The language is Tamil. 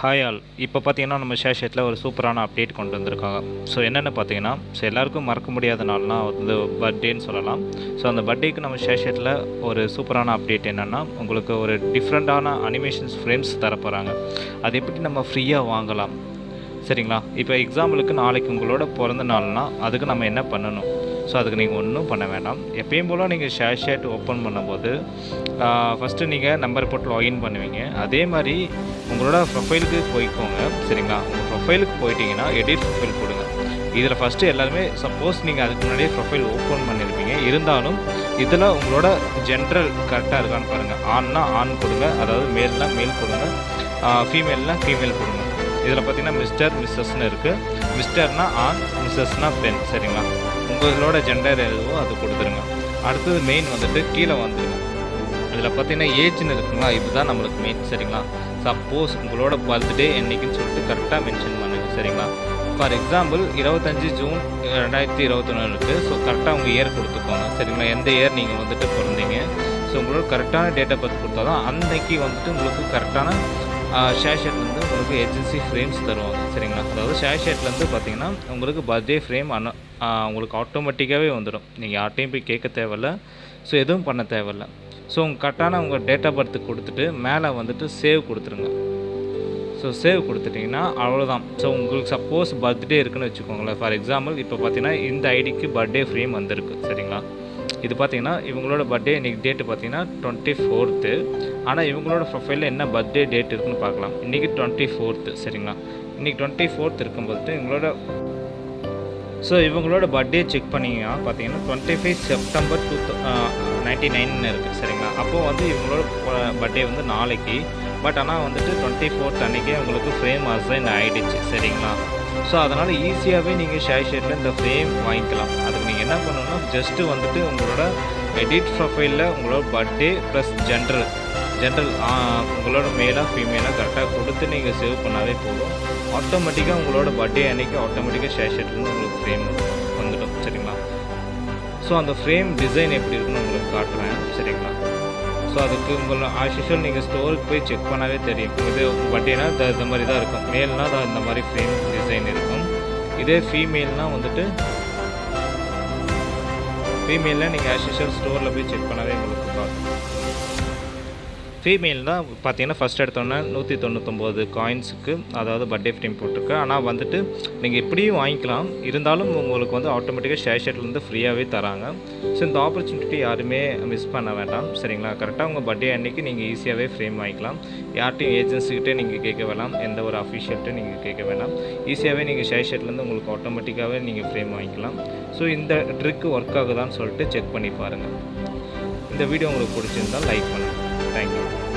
Hi all. இப்போ பார்த்தீங்கன்னா நம்ம ஷேர்ஷேட்டில் ஒரு சூப்பரான அப்டேட் கொண்டு வந்திருக்காங்க. ஸோ என்னென்னு பார்த்தீங்கன்னா, எல்லாருக்கும் மறக்க முடியாத நாள்னா வந்து பர்த்டேன்னு சொல்லலாம். ஸோ அந்த பர்த்டேக்கு நம்ம ஷேர்ஷேட்டில் ஒரு சூப்பரான அப்டேட் என்னென்னா, உங்களுக்கு ஒரு டிஃப்ரெண்ட்டான அனிமேஷன்ஸ் ஃப்ரேம்ஸ் தரப்போகிறாங்க. அது எப்படி நம்ம ஃப்ரீயாக வாங்கலாம், சரிங்களா? இப்போ எக்ஸாம்பிளுக்கு நாளைக்கு உங்களோட பிறந்த நாள்னா அதுக்கு நம்ம என்ன பண்ணணும்? ஸோ அதுக்கு நீங்கள் ஒன்றும் பண்ண வேண்டாம். எப்பயும் போல் நீங்கள் ஷேர்ஷேட் ஓப்பன் பண்ணும்போது ஃபஸ்ட்டு நீங்கள் நம்பர் போட்டு லாகின் பண்ணுவீங்க. அதே மாதிரி உங்களோட ப்ரொஃபைலுக்கு போய்க்கோங்க, சரிங்களா? உங்கள் ப்ரொஃபைலுக்கு போயிட்டீங்கன்னா எடிட் ப்ரொஃபைல் கொடுங்க. இதில் ஃபஸ்ட்டு எல்லாருமே சப்போஸ் நீங்கள் அதுக்கு முன்னாடியே ப்ரொஃபைல் ஓப்பன் பண்ணியிருப்பீங்க, இருந்தாலும் இதில் உங்களோட ஜென்ரல் கரெக்டாக இருக்கான்னு பாருங்கள். ஆன்னா ஆன் கொடுங்க, அதாவது மேல்னால் மேல் கொடுங்க, ஃபீமேல்னால் ஃபீமேல் கொடுங்க. இதில் பார்த்தீங்கன்னா மிஸ்டர் மிஸ்ஸஸ்ன்னு இருக்குது. மிஸ்டர்னால் ஆண், மிஸ்ஸஸ்னால் பெண், சரிங்களா? உங்களோட ஜெண்டர் எதுவோ அது கொடுத்துருங்க. அடுத்தது மெயின் வந்துட்டு கீழே வந்துடுங்க. இதில் பார்த்தீங்கன்னா ஏஜ்னு இருக்குங்களா, இதுதான் நம்மளுக்கு மெயின், சரிங்களா? சப்போஸ் உங்களோட பர்த்டே என்றைக்குன்னு சொல்லிட்டு கரெக்டாக மென்ஷன் பண்ணுங்கள், சரிங்களா? ஃபார் எக்ஸாம்பிள் 25 ஜூன் 2021 இருக்குது. ஸோ கரெக்டாக உங்கள் இயர் கொடுத்துக்கோங்க, சரிங்களா? எந்த இயர் நீங்கள் வந்துட்டு பிறந்தீங்க, ஸோ உங்களோட கரெக்டான டேட் ஆஃப் பர்த் கொடுத்தா தான் அன்னைக்கு வந்துட்டு உங்களுக்கு கரெக்டான ஷேர்ஷேட்லேருந்து உங்களுக்கு ஏஜென்சி ஃப்ரேம்ஸ் தருவாங்க, சரிங்களா? அதாவது ஷேர்ஷேட்லேருந்து பார்த்தீங்கன்னா உங்களுக்கு பர்த்டே ஃப்ரேம் உங்களுக்கு ஆட்டோமேட்டிக்காகவே வந்துடும். நீங்கள் யார்ட்டையும் போய் கேட்க தேவையில்ல, ஸோ எதுவும் பண்ண தேவையில்ல. ஸோ உங்கள் கரெக்டான உங்கள் டேட் ஆஃப் பர்த் கொடுத்துட்டு மேலே வந்துட்டு சேவ் கொடுத்துருங்க. ஸோ சேவ் கொடுத்துட்டிங்கன்னா அவ்வளோதான். ஸோ உங்களுக்கு சப்போஸ் பர்த்டே இருக்குன்னு வச்சுக்கோங்களேன். ஃபார் எக்ஸாம்பிள் இப்போ பார்த்தீங்கன்னா இந்த ஐடிக்கு பர்த்டே ஃப்ரேம் வந்திருக்கு, சரிங்களா? இது பார்த்தீங்கன்னா இவங்களோட பர்த்டே இன்றைக்கி டேட்டு பார்த்தீங்கன்னா 24th. ஆனால் இவங்களோட ப்ரொஃபைலில் என்ன பர்த்டே டேட் இருக்குதுன்னு பார்க்கலாம். இன்றைக்கி 24th, சரிங்களா? இன்றைக்கி 24th இருக்கும்போது இவங்களோட பர்த்டே செக் பண்ணிங்கன்னா பார்த்தீங்கன்னா 25 செப்டம்பர் 1999 இருக்குது, சரிங்களா? அப்போது வந்து இவங்களோட பர்த்டே வந்து நாளைக்கு, பட் ஆனால் வந்துட்டு 24th அன்றைக்கே உங்களுக்கு ஃப்ரேம் அசைன் ஆகிடுச்சு, சரிங்களா? ஸோ அதனால் ஈஸியாகவே நீங்கள் ஷேர்ஷேட்டில் இந்த ஃப்ரேம் வாங்கிக்கலாம். அதுக்கு நீங்கள் என்ன பண்ணணும்னா ஜஸ்ட்டு வந்துட்டு உங்களோட எடிட் ப்ரொஃபைலில் உங்களோட பர்த்டே ப்ளஸ் ஜென்ரல் உங்களோட மேலாக ஃபீமேலாக கரெக்டாக கொடுத்து நீங்கள் சேவ் பண்ணாவே போதும். ஆட்டோமேட்டிக்காக உங்களோட பர்த்டே அன்றைக்கி ஆட்டோமேட்டிக்காக ஷேர்ஷேட்லேருந்து உங்களுக்கு ஃப்ரேம் வந்துடும், சரிங்களா? ஸோ அந்த ஃப்ரேம் டிசைன் எப்படி இருக்குன்னு உங்களுக்கு காட்டுறேன், சரிங்களா? ஸோ அதுக்கு உங்களை ஆஷிஷுவல் நீங்கள் ஸ்டோருக்கு போய் செக் பண்ணாவே தெரியும். இது பர்த்டேனா இந்த மாதிரி தான் இருக்கும், மேல்னால் இந்த மாதிரி ஃப்ரேம் டிசைன் இருக்கும். இதே ஃபீமேல்னால் வந்துட்டு ஃபீமேலில் நீங்கள் ஆஷிஷுவல் ஸ்டோரில் போய் செக் பண்ணாவே உங்களுக்கு காட்டும். ஃபீமேல் தான் பார்த்தீங்கன்னா ஃபஸ்ட் எடுத்தோன்னே 199 காயின்ஸுக்கு, அதாவது பர்த்டே ஃப்ரேம் போட்டிருக்கு. ஆனால் வந்துட்டு நீங்கள் எப்படியும் வாங்கிக்கலாம், இருந்தாலும் உங்களுக்கு வந்து ஆட்டோமேட்டிக்காக ஷேர்ஷேட்லேருந்து ஃப்ரீயாகவே தராங்க. ஸோ இந்த ஆப்பர்ச்சுனிட்டி யாருமே மிஸ் பண்ண வேண்டாம், சரிங்களா? கரெக்டாக உங்கள் பர்த்டே அன்றைக்கி நீங்கள் ஈஸியாகவே ஃப்ரேம் வாங்கிக்கலாம். யார்ட்டையும் ஏஜென்சிக்கிட்டே நீங்கள் கேட்க வேண்டாம், எந்த ஒரு அஃபிஷியல்கிட்ட நீங்கள் கேட்க வேண்டாம். ஈஸியாகவே நீங்கள் ஷேர்ஷேட்லேருந்து உங்களுக்கு ஆட்டோமேட்டிக்காகவே நீங்கள் ஃப்ரேம் வாங்கிக்கலாம். ஸோ இந்த ட்ரிக்கு ஒர்க் ஆகுதான்னு சொல்லிட்டு செக் பண்ணி பாருங்கள். இந்த வீடியோ உங்களுக்கு பிடிச்சிருந்தால் லைக் பண்ணுங்கள். Thank you.